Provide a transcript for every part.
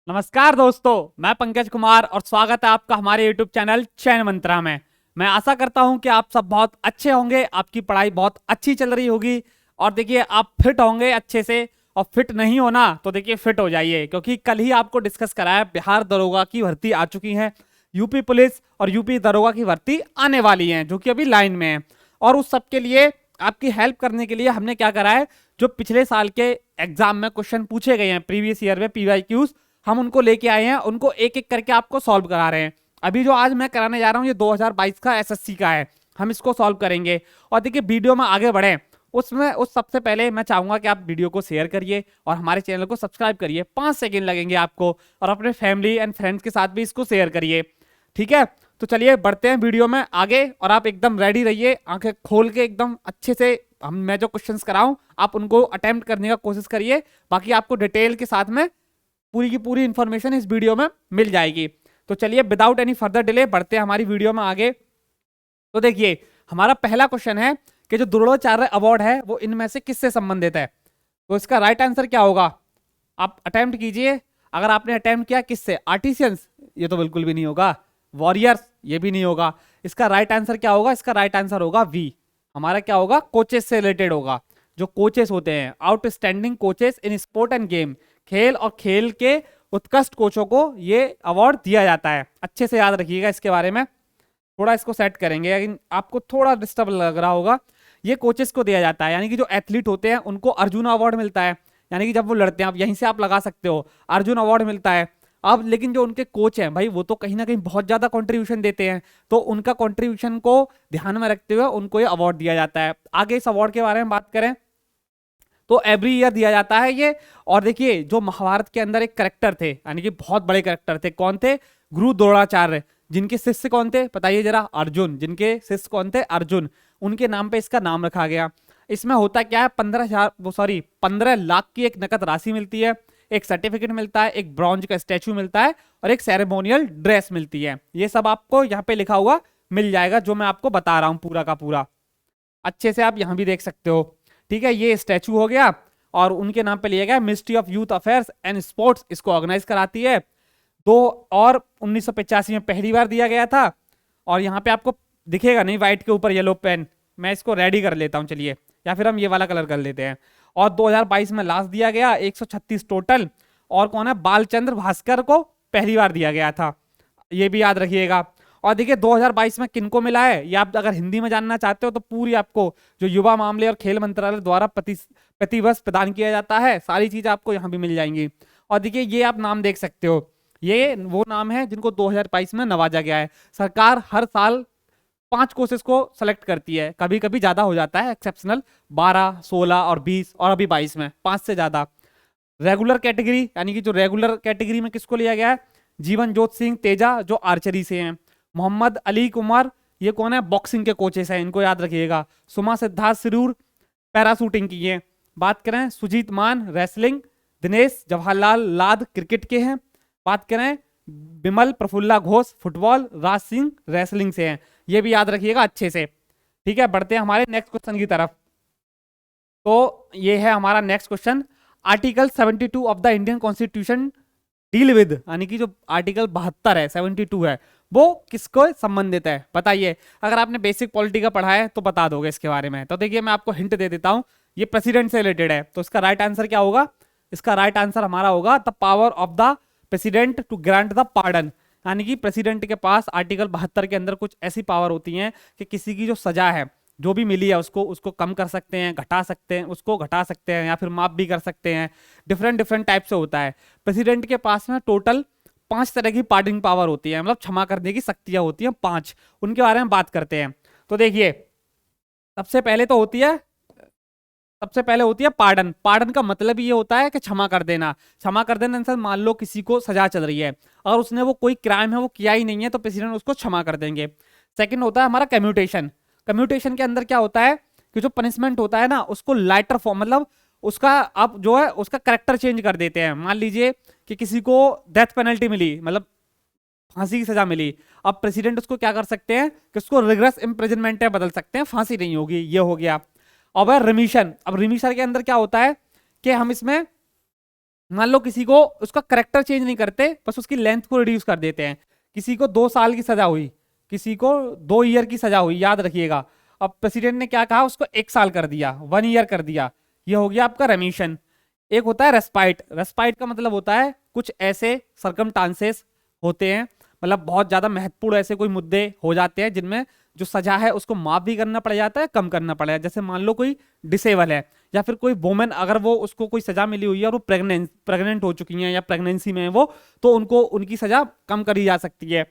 नमस्कार दोस्तों, मैं पंकज कुमार और स्वागत है आपका हमारे YouTube चैनल चयन मंत्रा में। मैं आशा करता हूं कि आप सब बहुत अच्छे होंगे, आपकी पढ़ाई बहुत अच्छी चल रही होगी और देखिए आप फिट होंगे अच्छे से। और फिट नहीं होना तो देखिए फिट हो जाइए, क्योंकि कल ही आपको डिस्कस कराया बिहार दरोगा की भर्ती आ चुकी है, यूपी पुलिस और यूपी दरोगा की भर्ती आने वाली है जो कि अभी लाइन में है। और उस सब के लिए आपकी हेल्प करने के लिए हमने क्या करा है, जो पिछले साल के एग्जाम में क्वेश्चन पूछे गए हैं प्रीवियस ईयर में PYQs, हम उनको लेके आए हैं, उनको एक एक करके आपको सॉल्व करा रहे हैं। अभी जो आज मैं कराने जा रहा हूं ये 2022 का SSC का है, हम इसको सॉल्व करेंगे। और देखिए वीडियो में आगे बढ़े उसमें सबसे पहले मैं चाहूंगा कि आप वीडियो को शेयर करिए और हमारे चैनल को सब्सक्राइब करिए, 5 सेकेंड लगेंगे आपको, और अपने फैमिली एंड फ्रेंड्स के साथ भी इसको शेयर करिए। ठीक है, तो चलिए बढ़ते हैं वीडियो में आगे और आप एकदम रेडी रहिए, आंखें खोल के एकदम अच्छे से मैं जो क्वेश्चंस कराऊं आप उनको अटेम्प्ट करने का कोशिश करिए। बाकी आपको डिटेल के साथ में पूरी की पूरी इंफॉर्मेशन इस वीडियो में मिल जाएगी। तो चलिए विदाउट एनी फर्दर डिले बढ़ते हैं हमारी वीडियो में आगे। तो देखिए हमारा पहला क्वेश्चन है कि जो द्रोणाचार्य अवार्ड है वो इनमें से किससे संबंधित है। तो इसका राइट आंसर क्या होगा, आप अटेम्प्ट कीजिए। अगर आपने अटेम्प्ट किया किससे, आर्टिसियंस, ये तो बिल्कुल भी नहीं होगा। वॉरियर्स, ये भी नहीं होगा। इसका राइट आंसर क्या होगा, इसका राइट आंसर होगा वी, हमारा क्या होगा, कोचेस से रिलेटेड होगा। जो कोचेस होते हैं, outstanding coaches in sport end game, खेल और खेल के उत्कृष्ट कोचों को ये अवार्ड दिया जाता है। अच्छे से याद रखिएगा इसके बारे में, थोड़ा इसको सेट करेंगे, लेकिन आपको थोड़ा डिस्टर्ब लग रहा होगा। ये कोचेस को दिया जाता है, यानी कि जो एथलीट होते हैं उनको अर्जुन अवार्ड मिलता है, यानी कि जब वो लड़ते हैं, आप यहीं से आप लगा सकते हो, अर्जुन अवार्ड मिलता है। अब लेकिन जो उनके कोच हैं भाई, वो तो कहीं ना कहीं बहुत ज्यादा कंट्रीब्यूशन देते हैं, तो उनका कंट्रीब्यूशन को ध्यान में रखते हुए उनको ये अवार्ड दिया जाता है। आगे इस अवार्ड के बारे में बात करें तो एवरी ईयर दिया जाता है ये। और देखिए जो महाभारत के अंदर एक करेक्टर थे, यानी कि बहुत बड़े करेक्टर थे, कौन थे, गुरु द्रोणाचार्य, जिनके शिष्य कौन थे बताइए जरा, अर्जुन, जिनके शिष्य कौन थे, अर्जुन, उनके नाम पे इसका नाम रखा गया। इसमें होता क्या है, 15 लाख की एक नकद राशि मिलती है, एक सर्टिफिकेट मिलता है, एक ब्रॉन्ज का स्टैचू मिलता है और एक सेरेमोनियल ड्रेस मिलती है। ये सब आपको यहाँ पे लिखा हुआ मिल जाएगा जो मैं आपको बता रहा हूँ पूरा का पूरा, अच्छे से आप यहाँ भी देख सकते हो। ठीक है, ये स्टैचू हो गया और उनके नाम पे लिया गया। Ministry of youth affairs and sports इसको ऑर्गेनाइज कराती है। दो और 1985 में पहली बार दिया गया था। और यहाँ पे आपको दिखेगा नहीं व्हाइट के ऊपर येलो पेन, मैं इसको रेडी कर लेता हूँ चलिए, या फिर हम ये वाला कलर कर लेते हैं। और 2022 में लास्ट दिया गया, 136 टोटल। और कौन है, बालचंद्र भास्कर को पहली बार दिया गया था, ये भी याद रखिएगा। और देखिए 2022 में किनको मिला है, ये आप अगर हिंदी में जानना चाहते हो तो पूरी आपको जो युवा मामले और खेल मंत्रालय द्वारा प्रतिवर्ष प्रदान किया जाता है, सारी चीज आपको यहाँ भी मिल जाएंगी। और देखिए ये आप नाम देख सकते हो, ये वो नाम है जिनको 2022 में नवाजा गया है। सरकार हर साल 5 कोर्सेज को सेलेक्ट करती है, कभी कभी ज्यादा हो जाता है, एक्सेप्शनल 12, 16 और 20 और अभी 22 में 5 से ज्यादा। रेगुलर कैटेगरी, यानी कि जो रेगुलर कैटेगरी में किसको लिया गया है, जीवन जोत सिंह तेजा जो आर्चरी से हैं। मोहम्मद अली कुमार, ये कौन है, बॉक्सिंग के कोचेस हैं, इनको याद रखिएगा। सुमा सिद्धार्थ सिरूर पैराशूटिंग की है। बात करें सुजीत मान रेसलिंग, दिनेश जवाहरलाल लाद क्रिकेट के हैं। बात करें बिमल प्रफुल्ला घोष फुटबॉल, राज सिंह रेसलिंग से हैं, ये भी याद रखिएगा अच्छे से। ठीक है, बढ़ते हैं हमारे नेक्स्ट क्वेश्चन की तरफ। तो ये है हमारा next question, article 72 of the Indian constitution deal with, यानी कि जो आर्टिकल 72 है, 72 है, वो किसको संबंधित है बताइए। अगर आपने बेसिक पॉलिटी का पढ़ा है तो बता दोगे इसके बारे में। तो देखिए मैं आपको हिंट दे देता हूं, ये प्रेसिडेंट से रिलेटेड है। तो इसका राइट आंसर क्या होगा, इसका राइट आंसर हमारा होगा the power of the president to grant the pardon, यानी कि प्रेसिडेंट के पास आर्टिकल 72 के अंदर कुछ ऐसी पावर होती है कि किसी की जो सजा है जो भी मिली है उसको उसको कम कर सकते हैं, घटा सकते हैं, उसको घटा सकते हैं या फिर माफ भी कर सकते हैं। डिफरेंट डिफरेंट टाइप से होता है। प्रेसिडेंट के पास में टोटल 5 तरह की पार्डनिंग पावर होती है, मतलब क्षमा करने की शक्तियां होती हैं 5, उनके बारे में बात करते हैं। तो देखिए सबसे पहले तो होती है, सबसे पहले होती है पार्डन। पार्डन का मतलब ये होता है कि क्षमा कर देना। क्षमा कर देना इंसान, मान लो किसी को सजा चल रही है और उसने वो कोई क्राइम है वो किया ही नहीं है तो प्रेसिडेंट उसको क्षमा कर देंगे। सेकंड होता है हमारा कम्यूटेशन। कम्यूटेशन के अंदर क्या होता है कि जो पनिशमेंट होता है ना उसको लाइटर फॉर्म, मतलब उसका आप जो है उसका करेक्टर चेंज कर देते हैं। मान लीजिए कि किसी को डेथ पेनल्टी मिली, मतलब फांसी की सजा मिली, अब प्रेसिडेंट उसको क्या कर सकते हैं कि उसको रिग्रेस इम्प्रिजनमेंट में बदल सकते हैं, फांसी नहीं होगी, ये हो गया। अब रिमिशन, अब रिमिशन के अंदर क्या होता है कि हम इसमें मान लो किसी को उसका करेक्टर चेंज नहीं करते, बस उसकी लेंथ को रिड्यूस कर देते हैं। किसी को 2 साल की सजा हुई, किसी को 2 ईयर की सजा हुई, याद रखिएगा। अब प्रेसिडेंट ने क्या कहा, उसको 1 साल कर दिया, 1 ईयर कर दिया, ये हो गया आपका रेमिशन। एक होता है रेस्पाइट। रेस्पाइट का मतलब होता है कुछ ऐसे सरकमस्टांसेस होते हैं, मतलब बहुत ज्यादा महत्वपूर्ण ऐसे कोई मुद्दे हो जाते हैं जिनमें जो सजा है उसको माफ भी करना पड़ जाता है, कम करना पड़ेगा। जैसे मान लो कोई डिसेबल है, या फिर कोई वुमेन, अगर वो उसको कोई सजा मिली हुई है और वो प्रेग्नेंट हो चुकी हैं या प्रेगनेंसी में है वो, तो उनको उनकी सजा कम करी जा सकती है।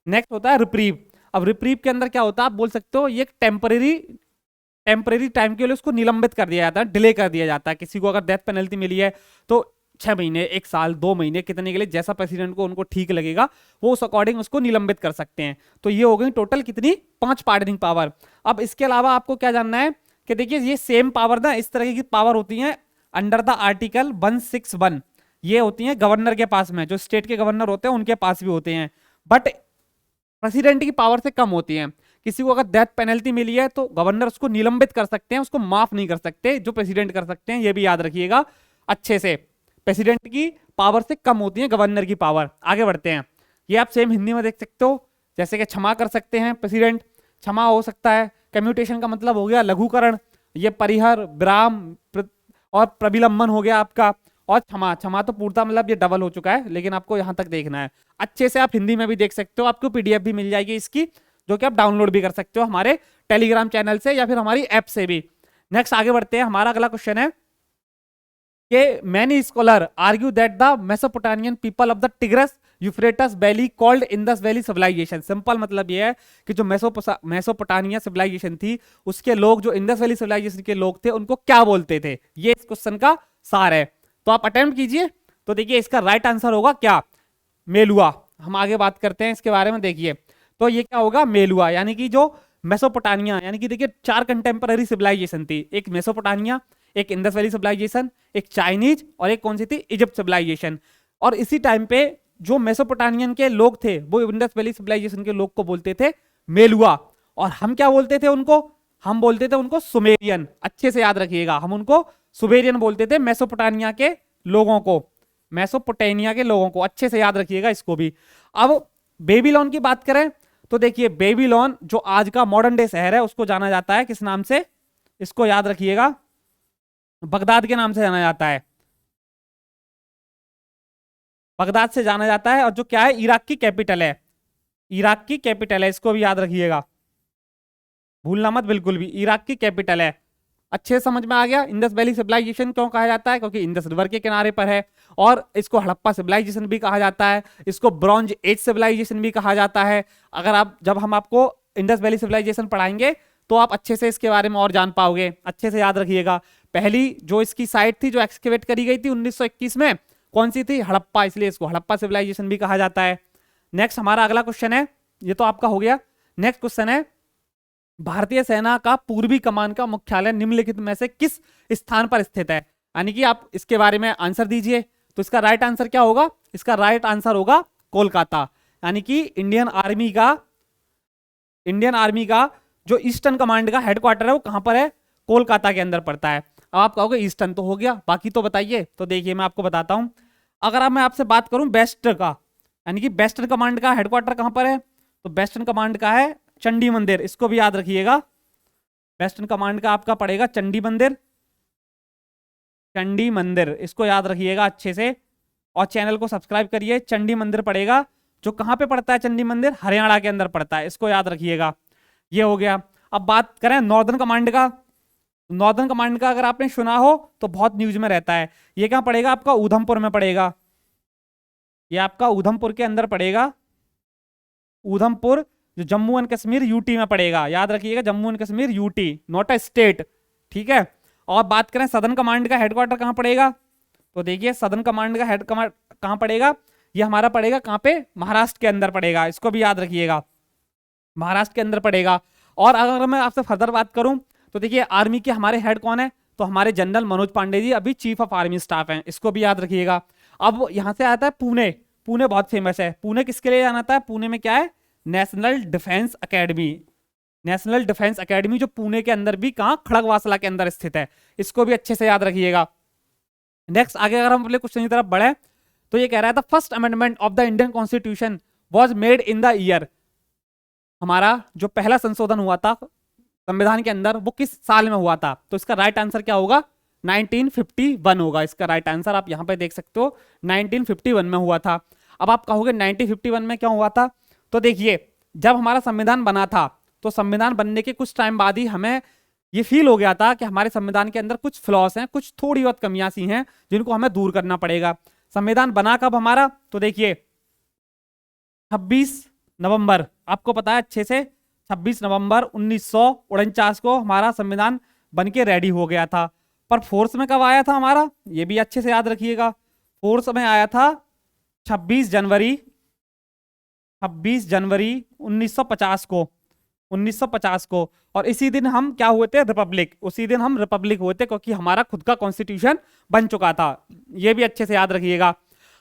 नेक्स्ट होता है रिप्रीव। अब रिप्रीव के अंदर क्या होता है, आप बोल सकते हो ये एक टेम्परेरी टाइम के लिए उसको निलंबित कर दिया जाता है, डिले कर दिया जाता है। किसी को अगर डेथ पेनल्टी मिली है तो 6 महीने, 1 साल, 2 महीने, कितने के लिए जैसा प्रेसिडेंट को उनको ठीक लगेगा वो उस अकॉर्डिंग उसको निलंबित कर सकते हैं। तो ये हो गई टोटल कितनी, 5 पार्डनिंग पावर। अब इसके अलावा आपको क्या जानना है कि देखिए ये सेम पावर ना, इस तरह की पावर होती है अंडर द आर्टिकल 161, ये होती है गवर्नर के पास में, जो स्टेट के गवर्नर होते हैं उनके पास भी होते हैं, बट प्रेसिडेंट की पावर से कम होती है। किसी को अगर डेथ पेनल्टी मिली है तो गवर्नर उसको निलंबित कर सकते हैं, उसको माफ नहीं कर सकते, जो प्रेसिडेंट कर सकते हैं, ये भी याद रखिएगा अच्छे से। प्रेसिडेंट की पावर से कम होती है गवर्नर की पावर। आगे बढ़ते हैं, ये आप सेम हिंदी में देख सकते हो, जैसे कि क्षमा कर सकते हैं प्रेसिडेंट, क्षमा हो सकता है। कम्यूटेशन का मतलब हो गया लघुकरण, ये परिहर, विराम और प्रविलंबन हो गया आपका। और क्षमा, क्षमा तो पूर्णता मतलब ये डबल हो चुका है, लेकिन आपको यहां तक देखना है अच्छे से। आप हिंदी में भी देख सकते हो, आपको पीडीएफ भी मिल जाएगी इसकी, जो कि आप डाउनलोड भी कर सकते हो हमारे टेलीग्राम चैनल से या फिर हमारी ऐप से भी। नेक्स्ट आगे बढ़ते हैं, हमारा अगला क्वेश्चन है कि many scholar argue that the Mesopotamian people of the Tigris Euphrates Valley called Indus Valley Civilisation. Simple मतलब यह है कि जो मेसोपोटामिया सिविलाइजेशन थी, उसके लोग, जो इंडस वैली सिविलाइजेशन के लोग थे, उनको क्या बोलते थे, ये इस क्वेश्चन का सार है। तो आप अटेम्प्ट कीजिए। तो देखिए इसका राइट आंसर होगा क्या, मेलुआ। हम आगे बात करते हैं इसके बारे में। देखिए तो ये क्या होगा, मेलुआ, यानी कि जो मेसोपोटामिया, यानी कि देखिए 4 कंटेम्पररी सिविलाइजेशन थी, एक मेसोपोटामिया, एक इंडस वैली सिविलाइजेशन, एक चाइनीज, और एक कौन सी थी, इजिप्ट सिविलाइजेशन। और इसी टाइम पे जो मेसोपोटामियन के लोग थे वो इंडस वैली सिविलाइजेशन के लोग को बोलते थे मेलुआ। और हम क्या बोलते थे उनको, हम बोलते थे उनको सुमेरियन। अच्छे से याद रखिएगा, हम उनको सुमेरियन बोलते थे, मेसोपोटामिया के लोगों को, मेसोपोटामिया के लोगों को, अच्छे से याद रखिएगा इसको भी। अब बेबीलोन की बात करें तो देखिए बेबीलोन जो आज का मॉडर्न डे शहर है उसको जाना जाता है किस नाम से, इसको याद रखिएगा, बगदाद के नाम से जाना जाता है, बगदाद से जाना जाता है। और जो क्या है, इराक की कैपिटल है, इराक की कैपिटल है, इसको भी याद रखिएगा, भूलना मत बिल्कुल भी, इराक की कैपिटल है। अच्छे से समझ में आ गया। इंडस वैली सिविलाइजेशन क्यों कहा जाता है, क्योंकि इंडस रिवर के किनारे पर है। और इसको हड़प्पा सिविलाइजेशन भी कहा जाता है, इसको ब्रॉन्ज एज सिविलाइजेशन भी कहा जाता है। अगर आप, जब हम आपको इंडस वैली सिविलाइजेशन पढ़ाएंगे तो आप अच्छे से इसके बारे में और जान पाओगे। अच्छे से याद रखिएगा, पहली जो इसकी साइट थी जो एक्सकेवेट करी गई थी 1921 में, कौन सी थी, हड़प्पा, इसलिए इसको हड़प्पा सिविलाइजेशन भी कहा जाता है। नेक्स्ट हमारा अगला क्वेश्चन है, ये तो आपका हो गया। नेक्स्ट क्वेश्चन है, भारतीय सेना का पूर्वी कमान का मुख्यालय निम्नलिखित में से किस स्थान पर स्थित है, यानी कि आप इसके बारे में आंसर दीजिए। तो इसका राइट आंसर क्या होगा, इसका राइट आंसर होगा कोलकाता, यानी कि इंडियन आर्मी का जो ईस्टर्न कमांड का हेडक्वार्टर है वो कहां पर है, कोलकाता के अंदर पड़ता है। अब आप कहोगे ईस्टर्न तो हो गया, बाकी तो बताइए। तो देखिए मैं आपको बताता हूं, अगर मैं आपसे बात करूं वेस्ट का, यानी कि वेस्टर्न कमांड का हेडक्वार्टर कहां पर है, तो वेस्टर्न कमांड का है चंडी मंदिर, इसको भी याद रखिएगा। वेस्टर्न कमांड का आपका पड़ेगा चंडी मंदिर, चंडी मंदिर, इसको याद रखिएगा अच्छे से। और चैनल को सब्सक्राइब करिए। चंडी मंदिर पड़ेगा, जो कहां पे पड़ता है चंडी मंदिर, हरियाणा के अंदर पड़ता है, इसको याद रखिएगा। ये हो गया। अब बात करें नॉर्दर्न कमांड का, नॉर्दर्न कमांड का अगर आपने सुना हो तो बहुत न्यूज में रहता है। ये कहां पड़ेगा, आपका उधमपुर में पड़ेगा, ये आपका उधमपुर के अंदर पड़ेगा, उधमपुर जो जम्मू एंड कश्मीर यूटी में पड़ेगा, याद रखिएगा, Jammu and Kashmir UT, not a state, ठीक है। और बात करें सदर्न कमांड का हेडक्वार्टर कहां पड़ेगा, तो देखिए सदर्न कमांड का हेड कमांड कहां पड़ेगा, ये हमारा पड़ेगा कहां पे, महाराष्ट्र के अंदर पड़ेगा, इसको भी याद रखिएगा, महाराष्ट्र के अंदर पड़ेगा। और अगर मैं आपसे फर्दर बात करूं तो देखिए आर्मी के हमारे हेड कौन है, तो हमारे जनरल मनोज पांडे जी अभी चीफ ऑफ आर्मी स्टाफ हैं, इसको भी याद रखिएगा। अब यहां से आता है पुणे, पुणे बहुत फेमस है। पुणे किसके लिए जाना था, पुणे में क्या है, national defence academy, national defence academy जो पुणे के अंदर भी कहां, खड़गवासला के अंदर स्थित है, इसको भी अच्छे से याद रखिएगा। नेक्स्ट आगे अगर हम अपने क्वेश्चन की तरफ बढ़े तो ये कह रहा है the first amendment of the Indian constitution was made in the year, हमारा जो पहला संशोधन हुआ था संविधान के अंदर वो किस साल में हुआ था? तो इसका राइट आंसर क्या होगा? 1951 होगा इसका राइट आंसर। आप यहां पे देख सकते हो 1951 में हुआ था। अब आप कहोगे 1951 में क्यों हुआ था? तो देखिए जब हमारा संविधान बना था तो संविधान बनने के कुछ टाइम बाद ही हमें ये फील हो गया था कि हमारे संविधान के अंदर कुछ फ्लॉस हैं, कुछ थोड़ी बहुत कमियां सी हैं जिनको हमें दूर करना पड़ेगा। संविधान बना कब हमारा? तो देखिए 26 नवंबर, आपको पता है अच्छे से 26 नवंबर 1949 को हमारा संविधान बनके रेडी हो गया था। पर फोर्स में कब आया था हमारा? ये भी अच्छे से याद रखिएगा। फोर्स में आया था 26 जनवरी 1950 को, 1950 को। और इसी दिन हम क्या हुए थे? रिपब्लिक। उसी दिन हम रिपब्लिक हुए थे क्योंकि हमारा खुद का कॉन्स्टिट्यूशन बन चुका था। ये भी अच्छे से याद रखिएगा।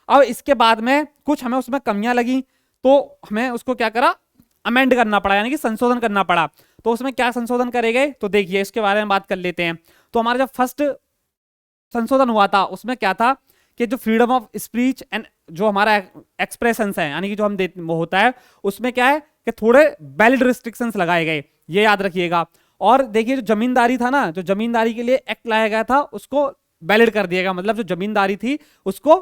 अब इसके बाद में कुछ हमें उसमें कमियां लगी तो हमें उसको क्या करा? अमेंड करना पड़ा, यानी कि संशोधन करना पड़ा। तो उसमें क्या संशोधन करे गए? तो देखिए इसके बारे में बात कर लेते हैं। तो हमारा जब फर्स्ट संशोधन हुआ था उसमें क्या था कि जो फ्रीडम ऑफ स्पीच एंड जो हमारा एक्सप्रेशंस है, यानी कि जो हम वो होता है, उसमें क्या है कि थोड़े वैलिड रिस्ट्रिक्शंस लगाए गए, ये याद रखिएगा। और देखिए जो जमींदारी था ना, जो जमींदारी के लिए एक्ट लाया गया था उसको वैलिड कर दिया गया, मतलब जो जमींदारी थी उसको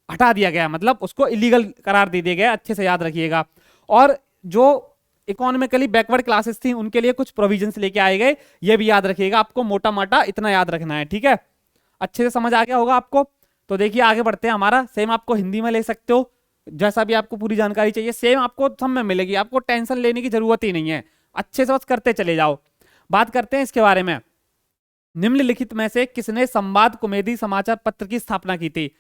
हटा दिया गया, मतलब उसको इलीगल करार दे दिया गया, अच्छे से याद रखिएगा। और जो इकोनॉमिकली बैकवर्ड क्लासेस थी उनके लिए कुछ प्रोविजंस लेके आए गए, ये भी याद रखिएगा। आपको मोटा मोटा इतना याद रखना है, ठीक है? अच्छे से समझ आ गया होगा आपको। तो देखिए आगे बढ़ते हैं। हमारा सेम आपको हिंदी में ले सकते हो, जैसा भी आपको पूरी जानकारी चाहिए सेम आपको सब में मिलेगी, आपको टेंशन लेने की जरूरत ही नहीं है, अच्छे से बस करते चले जाओ। बात करते हैं इसके बारे में। निम्नलिखित में से किसने संवाद कॉमेडी समाचार पत्र की स्थापना की थी?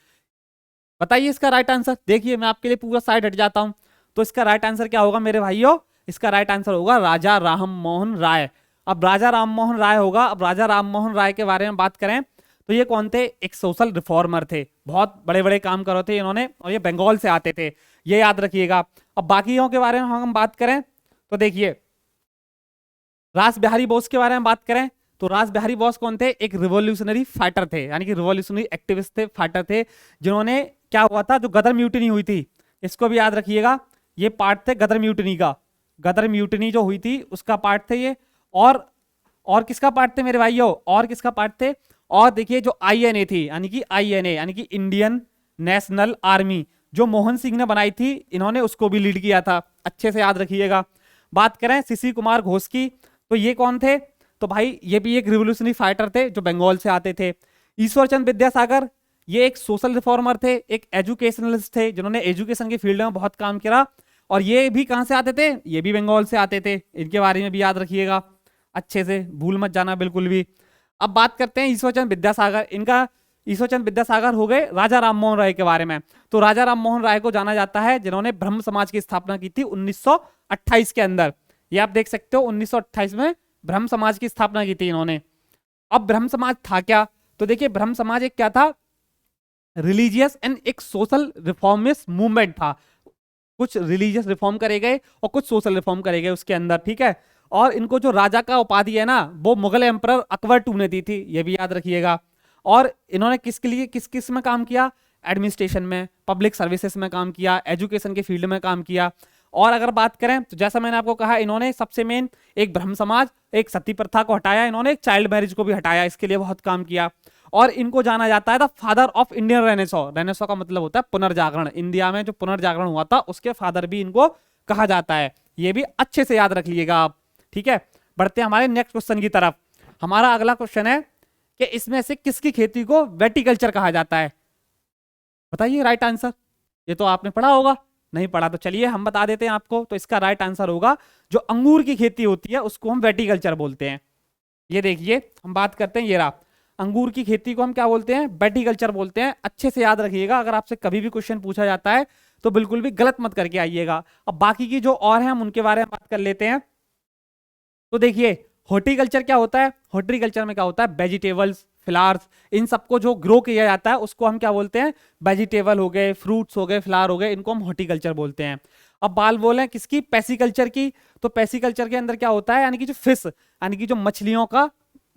बताइए इसका राइट आंसर। देखिए मैं आपके लिए पूरा साइड हट जाता हूं। तो इसका राइट आंसर क्या होगा मेरे भाइयों? इसका राइट आंसर होगा राजा राम मोहन राय। अब राजा राम मोहन राय होगा। अब राजा राम मोहन राय के बारे में बात करें तो ये कौन थे? एक सोशल रिफॉर्मर थे, बहुत बड़े बड़े काम कर रहे थे इन्होंने, और ये बंगाल से आते थे, ये याद रखिएगा। अब बाकियों के बारे में हम बात करें तो देखिए रास बिहारी बोस के बारे में बात करें तो रास बिहारी बोस कौन थे? एक रिवोल्यूशनरी फाइटर थे, यानी कि रिवोल्यूशनरी एक्टिविस्ट थे, फाइटर थे, जिन्होंने क्या हुआ था, जो गदर म्यूटिनी हुई थी, इसको भी याद रखिएगा, ये पार्ट थे गदर म्यूटिनी का। गदर म्यूटिनी जो हुई थी उसका पार्ट थे ये। और किसका पार्ट थे मेरे भाइयों? और किसका पार्ट थे? और देखिए जो आईएनए थी, यानी कि आईएनए यानी कि इंडियन नेशनल आर्मी, जो मोहन सिंह ने बनाई थी, इन्होंने उसको भी लीड किया था, अच्छे से याद रखिएगा। बात करें सीसी कुमार घोष की तो ये कौन थे? तो भाई ये भी एक रिवोल्यूशनरी फाइटर थे जो बंगाल से आते थे। ईश्वर चंद विद्यासागर, ये एक सोशल रिफॉर्मर थे, एक एजुकेशनलिस्ट थे, जिन्होंने एजुकेशन के फील्ड में बहुत काम किया। और ये भी कहां से आते थे? ये भी बंगाल से आते थे। इनके बारे में भी याद रखिएगा, अच्छे से भूल मत जाना बिल्कुल भी। अब बात करते हैं ईश्वरचंद विद्यासागर। इनका ईश्वरचंद विद्यासागर हो गए राजा राममोहन राय के बारे में। तो राजा राममोहन राय को जाना जाता है जिन्होंने ब्रह्म समाज की स्थापना की थी 1928 के अंदर। ये आप देख सकते हो 1928 में ब्रह्म समाज की स्थापना की थी इन्होंने। अब ब्रह्म समाज था क्या? तो देखिए ब्रह्म समाज एक क्या था? रिलीजियस एंड एक सोशल रिफॉर्मिस्ट मूवमेंट था। कुछ रिलीजियस रिफॉर्म करे गए और कुछ सोशल रिफॉर्म करे गए उसके अंदर, ठीक है? और इनको जो राजा का उपाधि है ना, वो मुगल एम्परर अकबर टू ने दी थी, ये भी याद रखिएगा। और इन्होंने किसके लिए किस किस में काम किया? एडमिनिस्ट्रेशन में, पब्लिक सर्विसेज में काम किया, एजुकेशन के फील्ड में काम किया। और अगर बात करें तो जैसा मैंने आपको कहा, इन्होंने सबसे मेन एक ब्रह्म समाज, एक सती प्रथा को हटाया, इन्होंने एक चाइल्ड मैरिज को भी हटाया, इसके लिए बहुत काम किया। और इनको जाना जाता है the father of Indian Renaissance. Renaissance का मतलब होता है पुनर्जागरण। इंडिया में जो पुनर्जागरण हुआ था उसके फादर भी इनको कहा जाता है। ये भी अच्छे से याद रख लीजिएगा आप, ठीक है? बढ़ते हैं हमारे नेक्स्ट क्वेश्चन की तरफ। हमारा अगला क्वेश्चन है कि इसमें से किसकी खेती को वेटिकल्चर कहा जाता है? बताइए राइट आंसर। ये तो आपने पढ़ा होगा, नहीं पढ़ा तो चलिए हम बता देते हैं आपको। तो इसका राइट आंसर होगा जो अंगूर की खेती होती है उसको हम वेटिकल्चर बोलते हैं। ये देखिए हम बात करते हैं, ये रहा अंगूर की खेती को हम क्या बोलते हैं? वेटिकल्चर बोलते हैं। अच्छे से याद रखिएगा, अगर आपसे कभी भी क्वेश्चन पूछा जाता है तो बिल्कुल भी गलत मत करके आइएगा। अब बाकी की जो और हैं हम उनके बारे में बात कर लेते हैं। तो देखिए हॉर्टिकल्चर क्या होता है? हॉर्टिकल्चर में क्या होता है? वेजिटेबल्स, फ्लावर्स, इन सबको जो ग्रो किया जाता है उसको हम क्या बोलते हैं? वेजिटेबल हो गए, फ्रूट्स हो गए, फ्लावर हो गए, इनको हम हॉर्टिकल्चर बोलते हैं। अब बाल बोले किसकी? पैसिकल्चर की। तो पैसिकल्चर के अंदर क्या होता है? यानी कि जो फिश, यानी कि जो मछलियों का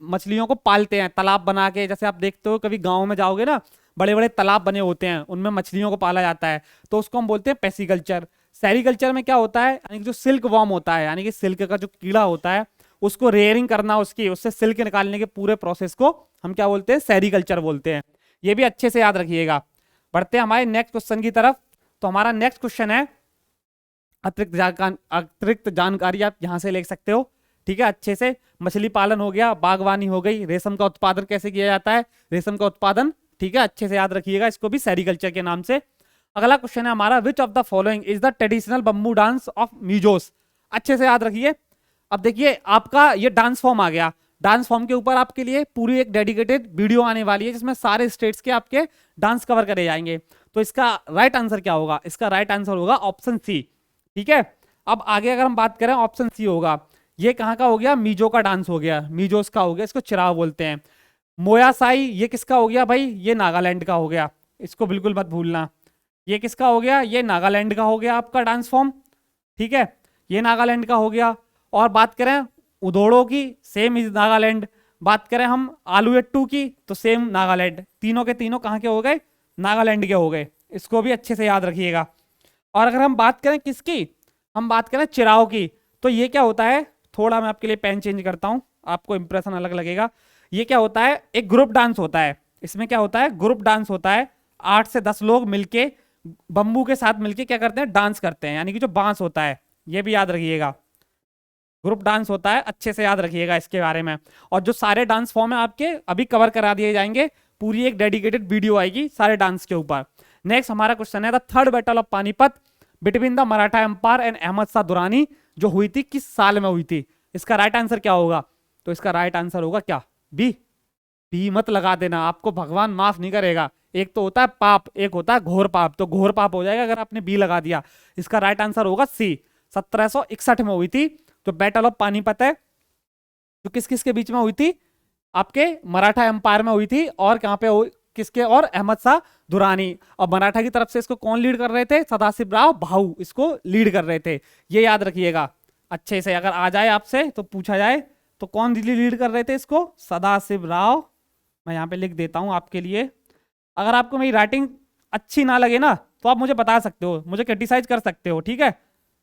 मछलियों को पालते हैं तालाब बना के। जैसे आप देखते हो कभी गाँव में जाओगे ना, बड़े बड़े तालाब बने होते हैं, उनमें मछलियों को पाला जाता है, तो उसको हम बोलते हैं पेसिकल्चर। सेरीकल्चर में क्या होता है, यानी कि जो सिल्क वॉर्म होता है, यानी कि सिल्क का जो कीड़ा होता है, उसको रेयरिंग करना, उसकी उससे सिल्क निकालने के पूरे प्रोसेस को हम क्या बोलते हैं, सेरीकल्चर बोलते हैं। ये भी अच्छे से याद रखिएगा। बढ़ते हैं हमारे नेक्स्ट क्वेश्चन की तरफ। तो हमारा नेक्स्ट क्वेश्चन है, अतिरिक्त जानकारी आप यहां से ले सकते हो, ठीक है, अच्छे से। मछली पालन हो गया, बागवानी हो गई, रेशम का उत्पादन कैसे किया जाता है, रेशम का उत्पादन, ठीक है, अच्छे से याद रखिएगा, इसको भी सेरीकल्चर के नाम से। अगला क्वेश्चन है हमारा, which of the following is the traditional bamboo dance of Mizos. अच्छे से याद रखिए। अब देखिए आपका ये डांस फॉर्म आ गया, डांस फॉर्म के ऊपर आपके लिए पूरी एक डेडिकेटेड वीडियो आने वाली है जिसमें सारे स्टेट्स के आपके डांस कवर करे जाएंगे। तो इसका राइट आंसर क्या होगा, इसका राइट आंसर होगा ऑप्शन सी, ठीक है। अब आगे अगर हम बात करें, ऑप्शन सी होगा। ये कहाँ का हो गया, मिजो का डांस हो गया, मिजोस का हो गया, इसको चिराव बोलते हैं। मोयासाई ये किसका हो गया भाई, ये नागालैंड का हो गया, इसको बिल्कुल मत भूलना। ये किसका हो गया, ये नागालैंड का हो गया आपका डांस फॉर्म, ठीक है, ये नागालैंड का हो गया। और बात करें उदोड़ो की, सेम इज नागालैंड। बात करें हम आलूएट्टू की, तो सेम नागालैंड। तीनों के तीनों कहाँ के हो गए, नागालैंड के हो गए, इसको भी अच्छे से याद रखिएगा। और अगर हम बात करें किसकी, हम बात करें चिराव की, तो ये क्या होता है, थोड़ा मैं आपके लिए पेन चेंज करता हूं, आपको इंप्रेशन अलग लगेगा। ये क्या होता है, एक ग्रुप डांस होता है। इसमें क्या होता है, ग्रुप डांस होता है, 8 से 10 लोग मिलके बम्बू के साथ मिलके क्या करते हैं, डांस करते हैं, यानी कि जो बांस होता है, ये भी याद रखिएगा, ग्रुप डांस होता है, अच्छे से याद रखिएगा इसके बारे में। और जो सारे डांस फॉर्म है आपके अभी कवर करा दिए जाएंगे, पूरी एक डेडिकेटेड वीडियो आएगी सारे डांस के ऊपर। नेक्स्ट हमारा क्वेश्चन है, the third battle of Panipat between the Maratha empire and Ahmad Shah Durrani जो हुई थी किस साल में हुई थी। इसका राइट आंसर क्या होगा, तो इसका राइट आंसर होगा क्या, बी। बी मत लगा देना, आपको भगवान माफ नहीं करेगा। एक तो होता है पाप, एक होता है घोर पाप, तो घोर पाप हो जाएगा अगर आपने बी लगा दिया। इसका राइट आंसर होगा सी, 1761 में हुई थी जो बैटल ऑफ पानीपत है, जो किस किस के बीच में हुई थी, आपके मराठा एम्पायर में हुई थी, और कहां पे किसके, और अहमद शाह दुरानी। और मराठा की तरफ से इसको कौन लीड कर रहे थे, सदाशिवराव भाऊ इसको लीड कर रहे थे, ये याद रखिएगा अच्छे से। अगर आ जाए आपसे तो पूछा जाए तो कौन लीड कर रहे थे इसको, सदाशिवराव। मैं यहाँ पे लिख देता हूं आपके लिए। अगर आपको मेरी राइटिंग अच्छी ना लगे ना तो आप मुझे बता सकते हो, मुझे क्रिटिसाइज कर सकते हो, ठीक है,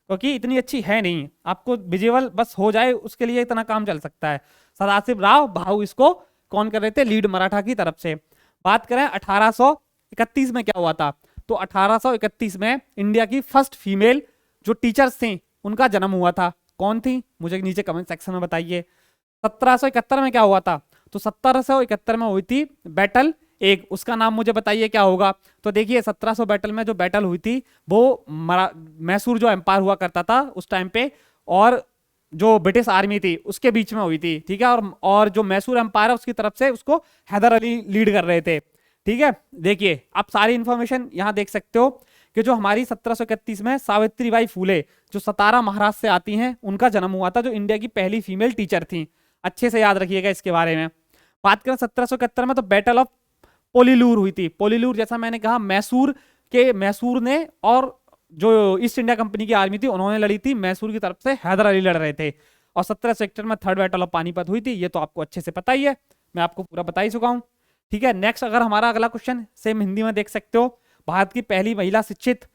क्योंकि इतनी अच्छी है नहीं, आपको विजुअल बस हो जाए उसके लिए इतना काम चल सकता है। सदाशिवराव भाऊ इसको कौन कर रहे थे, लीड मराठा की तरफ से। बात करें 1831 में क्या हुआ था, तो 1831 में इंडिया की फर्स्ट फीमेल जो टीचर्स थी उनका जन्म हुआ था। कौन थी, मुझे नीचे कमेंट सेक्शन में बताइए। 1771 में क्या हुआ था, तो 1771 में हुई थी बैटल एक, उसका नाम मुझे बताइए क्या होगा। तो देखिए 1700 बैटल में जो बैटल हुई थी वो मैसूर जो एम्पायर हुआ करता था उस टाइम पे, और जो ब्रिटिश आर्मी थी उसके बीच में हुई थी, ठीक है। और जो मैसूर एम्पायर है उसकी तरफ से उसको हैदर अली लीड कर रहे थे, ठीक है। देखिए आप सारी इंफॉर्मेशन यहां देख सकते हो कि जो हमारी 1731 में सावित्रीबाई फूले जो सतारा महाराष्ट्र से आती हैं उनका जन्म हुआ था, जो इंडिया की पहली फीमेल टीचर थी। अच्छे से याद रखिएगा इसके बारे में। बात करें 1771 में तो बैटल ऑफ पोलीलूर हुई थी। पोलीलूर जैसा मैंने कहा मैसूर ने और जो ईस्ट इंडिया कंपनी की आर्मी थी उन्होंने लड़ी थी, मैसूर की तरफ से हैदर अली लड़ रहे थे। और 1771 में थर्ड बैटल ऑफ पानीपत हुई थी, ये तो आपको अच्छे से पता ही है, मैं आपको पूरा बता ही चुका हूं, ठीक है। नेक्स्ट अगर हमारा अगला क्वेश्चन सेम हिंदी में देख सकते हो, भारत की पहली महिला शिक्षित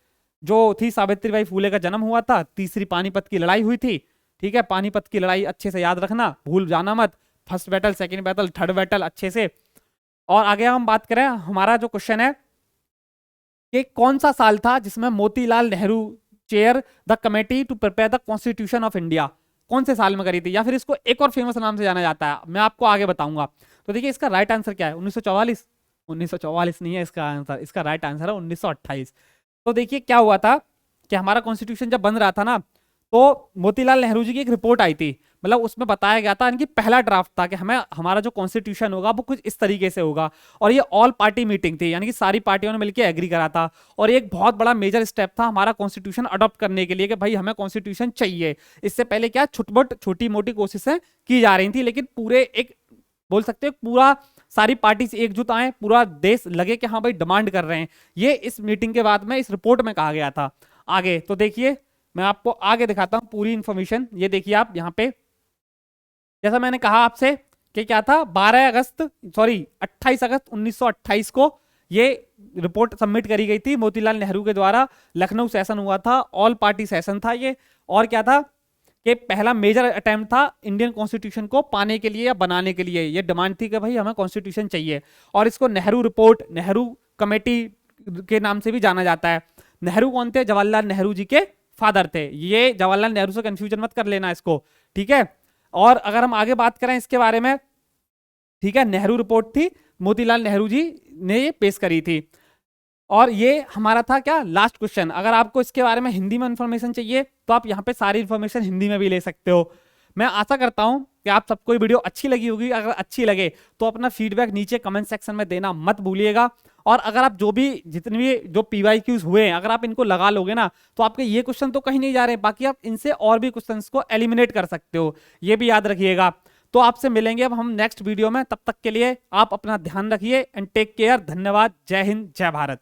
जो थी सावित्रीबाई फूले का जन्म हुआ था, तीसरी पानीपत की लड़ाई हुई थी, ठीक है। पानीपत की लड़ाई अच्छे से याद रखना, भूल जाना मत, first battle, second battle, third battle अच्छे से। और आगे हम बात करें, हमारा जो क्वेश्चन है कि कौन सा साल था जिसमें Motilal Nehru chair the committee to prepare the constitution of India, कौन से साल में करी थी, या फिर इसको एक और फेमस नाम से जाना जाता है, मैं आपको आगे बताऊंगा। तो देखिए इसका राइट आंसर क्या है, 1944। 1944 नहीं है इसका आंसर, इसका राइट आंसर है 1928। तो देखिए क्या हुआ था कि हमारा कॉन्स्टिट्यूशन जब बन रहा था ना, तो मोतीलाल नेहरू जी की एक रिपोर्ट आई थी, मतलब उसमें बताया गया था, इनकी पहला ड्राफ्ट था कि हमें हमारा जो कॉन्स्टिट्यूशन होगा वो कुछ इस तरीके से होगा। और ये ऑल पार्टी मीटिंग थी, यानी कि सारी पार्टियों ने मिलकर एग्री करा था, और एक बहुत बड़ा मेजर स्टेप था हमारा कॉन्स्टिट्यूशन अडॉप्ट करने के लिए कि भाई हमें कॉन्स्टिट्यूशन चाहिए। इससे पहले क्या छोटी मोटी कोशिशें की जा रही थी, लेकिन पूरे एक बोल सकते हैं पूरा सारी पार्टी से एकजुट आए, पूरा देश लगे कि हाँ भाई डिमांड कर रहे हैं, ये इस मीटिंग के बाद में इस रिपोर्ट में कहा गया था। आगे तो देखिए मैं आपको आगे दिखाता हूं पूरी इंफॉर्मेशन, ये देखिए आप यहाँ पे, जैसा मैंने कहा आपसे कि क्या था 28 अगस्त 1928 को ये रिपोर्ट सबमिट करी गई थी मोतीलाल नेहरू के द्वारा। लखनऊ सेशन हुआ था, ऑल पार्टी सेशन था ये। और क्या था कि पहला मेजर अटेम्प्ट था इंडियन कॉन्स्टिट्यूशन को पाने के लिए या बनाने के लिए। ये डिमांड थी कि भाई हमें कॉन्स्टिट्यूशन चाहिए, और इसको नेहरू रिपोर्ट, नेहरू कमेटी के नाम से भी जाना जाता है। नेहरू कौन थे? जवाहरलाल नेहरू जी के फादर थे। ये जवाहरलाल नेहरू से कंफ्यूजन मत कर लेना इसको, ठीक है। और अगर हम आगे बात करें इसके बारे में, ठीक है, नेहरू रिपोर्ट थी, मोतीलाल नेहरू जी ने ये पेश करी थी। और ये हमारा था क्या, लास्ट क्वेश्चन। अगर आपको इसके बारे में हिंदी में इंफॉर्मेशन चाहिए तो आप यहाँ पे सारी इंफॉर्मेशन हिंदी में भी ले सकते हो। मैं आशा करता हूं कि आप सबको ये वीडियो अच्छी लगी होगी। अगर अच्छी लगे तो अपना फीडबैक नीचे कमेंट सेक्शन में देना मत भूलिएगा। और अगर आप जितने भी जो PYQs हुए हैं, अगर आप इनको लगा लोगे ना, तो आपके ये क्वेश्चन तो कहीं नहीं जा रहे, बाकी आप इनसे और भी क्वेश्चन को एलिमिनेट कर सकते हो, ये भी याद रखिएगा। तो आपसे मिलेंगे अब हम नेक्स्ट वीडियो में, तब तक के लिए आप अपना ध्यान रखिए एंड टेक केयर। धन्यवाद। जय हिंद, जय भारत।